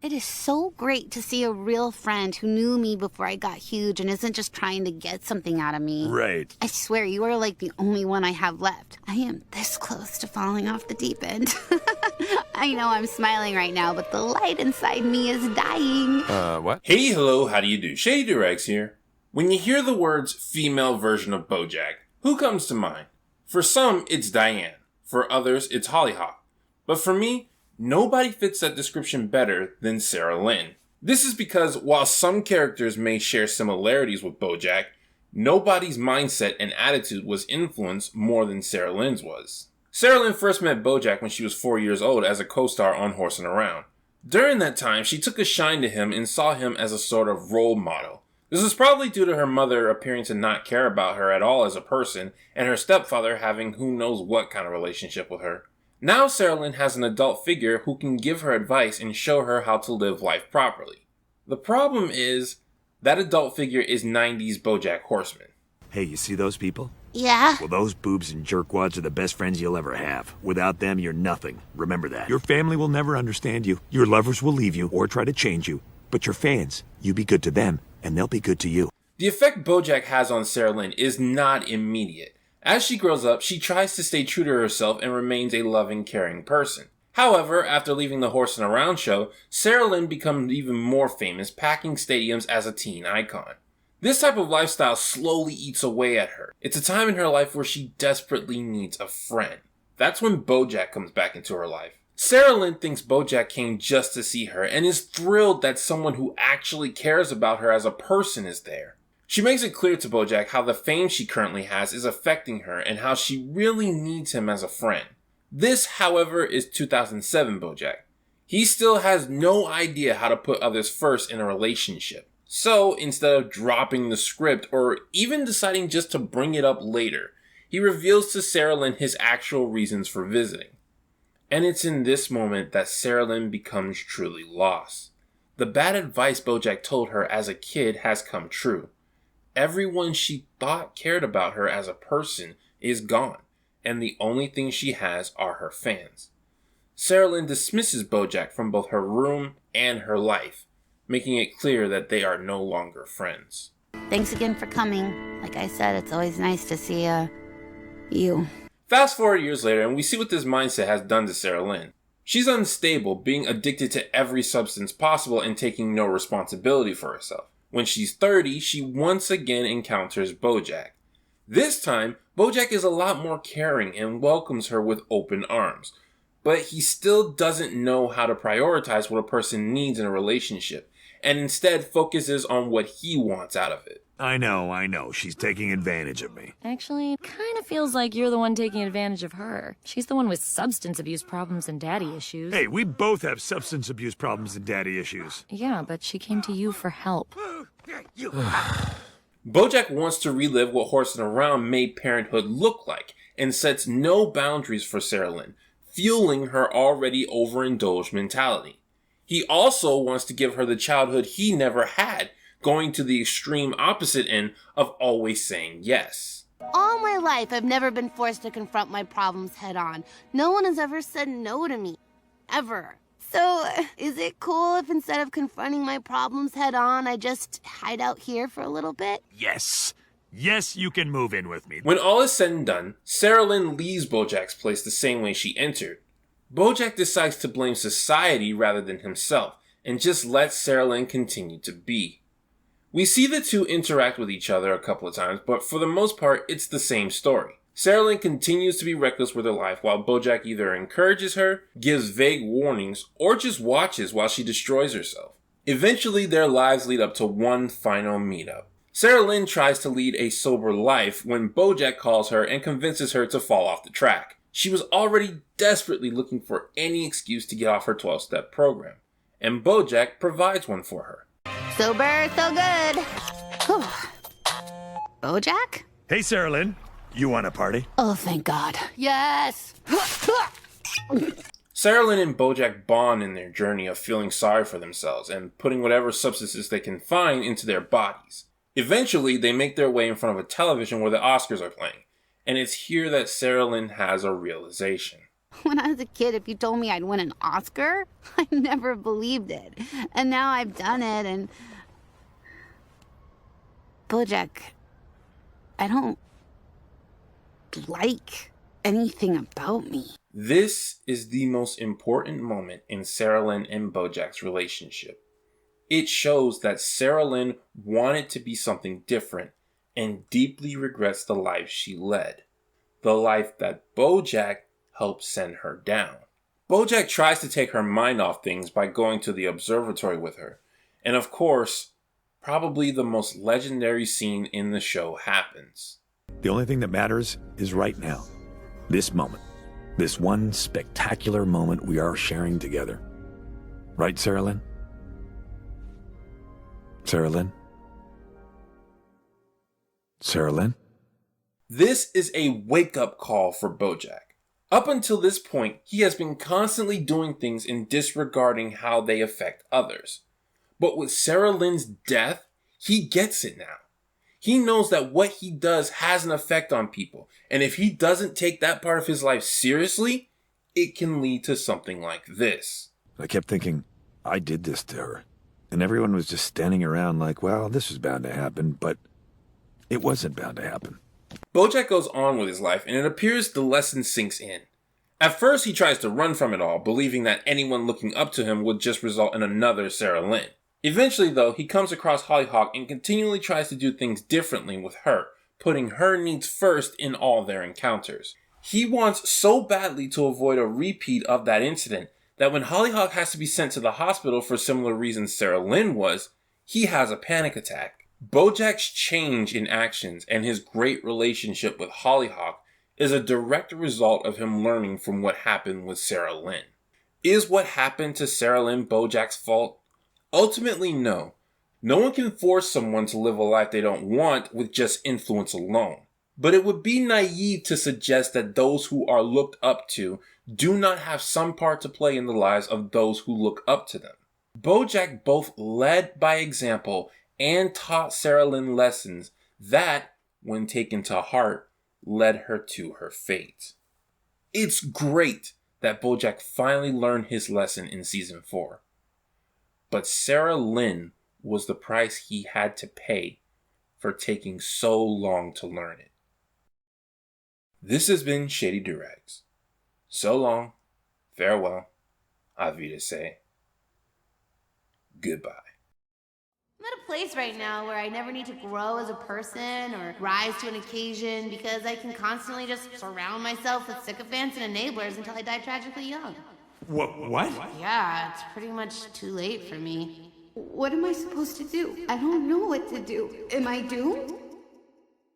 It is so great to see a real friend who knew me before I got huge and isn't just trying to get something out of me. Right. I swear, you are like the only one I have left. I am this close to falling off the deep end. I know I'm smiling right now, but the light inside me is dying. What? Hey, hello, how do you do? Shady Doorags here. When you hear the words female version of Bojack, who comes to mind? For some, it's Diane. For others, it's Hollyhock. But for me, nobody fits that description better than Sarah Lynn. This is because while some characters may share similarities with Bojack, nobody's mindset and attitude was influenced more than Sarah Lynn's was. Sarah Lynn first met Bojack when she was 4 years old as a co-star on Horsing Around. During that time, she took a shine to him and saw him as a sort of role model. This was probably due to her mother appearing to not care about her at all as a person, and her stepfather having who knows what kind of relationship with her. Now Sarah Lynn has an adult figure who can give her advice and show her how to live life properly. The problem is, that adult figure is 90s Bojack Horseman. Hey, you see those people? Yeah? Well, those boobs and jerkwads are the best friends you'll ever have. Without them, you're nothing. Remember that. Your family will never understand you. Your lovers will leave you or try to change you. But your fans, you be good to them, and they'll be good to you. The effect Bojack has on Sarah Lynn is not immediate. As she grows up, she tries to stay true to herself and remains a loving, caring person. However, after leaving the Horsing Around show, Sarah Lynn becomes even more famous, packing stadiums as a teen icon. This type of lifestyle slowly eats away at her. It's a time in her life where she desperately needs a friend. That's when Bojack comes back into her life. Sarah Lynn thinks Bojack came just to see her and is thrilled that someone who actually cares about her as a person is there. She makes it clear to Bojack how the fame she currently has is affecting her and how she really needs him as a friend. This, however, is 2007 Bojack. He still has no idea how to put others first in a relationship. So, instead of dropping the script or even deciding just to bring it up later, he reveals to Sarah Lynn his actual reasons for visiting. And it's in this moment that Sarah Lynn becomes truly lost. The bad advice Bojack told her as a kid has come true. Everyone she thought cared about her as a person is gone, and the only thing she has are her fans. Sarah Lynn dismisses Bojack from both her room and her life, making it clear that they are no longer friends. Thanks again for coming. Like I said, it's always nice to see, you. Fast forward years later, and we see what this mindset has done to Sarah Lynn. She's unstable, being addicted to every substance possible and taking no responsibility for herself. When she's 30, she once again encounters Bojack. This time, Bojack is a lot more caring and welcomes her with open arms. But he still doesn't know how to prioritize what a person needs in a relationship, and instead focuses on what he wants out of it. I know. She's taking advantage of me. Actually, it kind of feels like you're the one taking advantage of her. She's the one with substance abuse problems and daddy issues. Hey, we both have substance abuse problems and daddy issues. Yeah, but she came to you for help. Bojack wants to relive what Horsing Around made parenthood look like, and sets no boundaries for Sarah Lynn, fueling her already overindulged mentality. He also wants to give her the childhood he never had, going to the extreme opposite end of always saying yes. All my life, I've never been forced to confront my problems head on. No one has ever said no to me. Ever. So, is it cool if instead of confronting my problems head on, I just hide out here for a little bit? Yes, you can move in with me. When all is said and done, Sarah Lynn leaves Bojack's place the same way she entered. Bojack decides to blame society rather than himself, and just lets Sarah Lynn continue to be. We see the two interact with each other a couple of times, but for the most part, it's the same story. Sarah Lynn continues to be reckless with her life while Bojack either encourages her, gives vague warnings, or just watches while she destroys herself. Eventually, their lives lead up to one final meetup. Sarah Lynn tries to lead a sober life when Bojack calls her and convinces her to fall off the track. She was already desperately looking for any excuse to get off her 12-step program, and Bojack provides one for her. Sober, so good. Whew. Bojack? Hey, Sarah Lynn. You want a party? Oh, thank God. Yes! Sarah Lynn and Bojack bond in their journey of feeling sorry for themselves and putting whatever substances they can find into their bodies. Eventually, they make their way in front of a television where the Oscars are playing, and it's here that Sarah Lynn has a realization. When I was a kid, if you told me I'd win an Oscar, I never believed it. And now I've done it, and... Bojack, I don't like anything about me. This is the most important moment in Sarah Lynn and Bojack's relationship. It shows that Sarah Lynn wanted to be something different and deeply regrets the life she led. The life that Bojack helped send her down. Bojack tries to take her mind off things by going to the observatory with her. And of course, probably the most legendary scene in the show happens. The only thing that matters is right now. This moment. This one spectacular moment we are sharing together. Right, Sarah Lynn? Sarah Lynn? Sarah Lynn? This is a wake-up call for Bojack. Up until this point, he has been constantly doing things and disregarding how they affect others. But with Sarah Lynn's death, he gets it now. He knows that what he does has an effect on people, and if he doesn't take that part of his life seriously, it can lead to something like this. I kept thinking, I did this to her. And everyone was just standing around like, well, this was bound to happen, but it wasn't bound to happen. Bojack goes on with his life, and it appears the lesson sinks in. At first, he tries to run from it all, believing that anyone looking up to him would just result in another Sarah Lynn. Eventually, though, he comes across Hollyhock and continually tries to do things differently with her, putting her needs first in all their encounters. He wants so badly to avoid a repeat of that incident that when Hollyhock has to be sent to the hospital for similar reasons Sarah Lynn was, he has a panic attack. Bojack's change in actions and his great relationship with Hollyhock is a direct result of him learning from what happened with Sarah Lynn. Is what happened to Sarah Lynn Bojack's fault? Ultimately, no. No one can force someone to live a life they don't want with just influence alone. But it would be naive to suggest that those who are looked up to do not have some part to play in the lives of those who look up to them. Bojack both led by example and taught Sarah Lynn lessons that, when taken to heart, led her to her fate. It's great that Bojack finally learned his lesson in season 4. But Sarah Lynn was the price he had to pay for taking so long to learn it. This has been Shady Doorags. So long, farewell, Auf Wiedersehen, goodbye. I'm at a place right now where I never need to grow as a person or rise to an occasion because I can constantly just surround myself with sycophants and enablers until I die tragically young. What? Yeah, it's pretty much too late for me. What am I supposed to do? I don't know what to do. Am I doomed?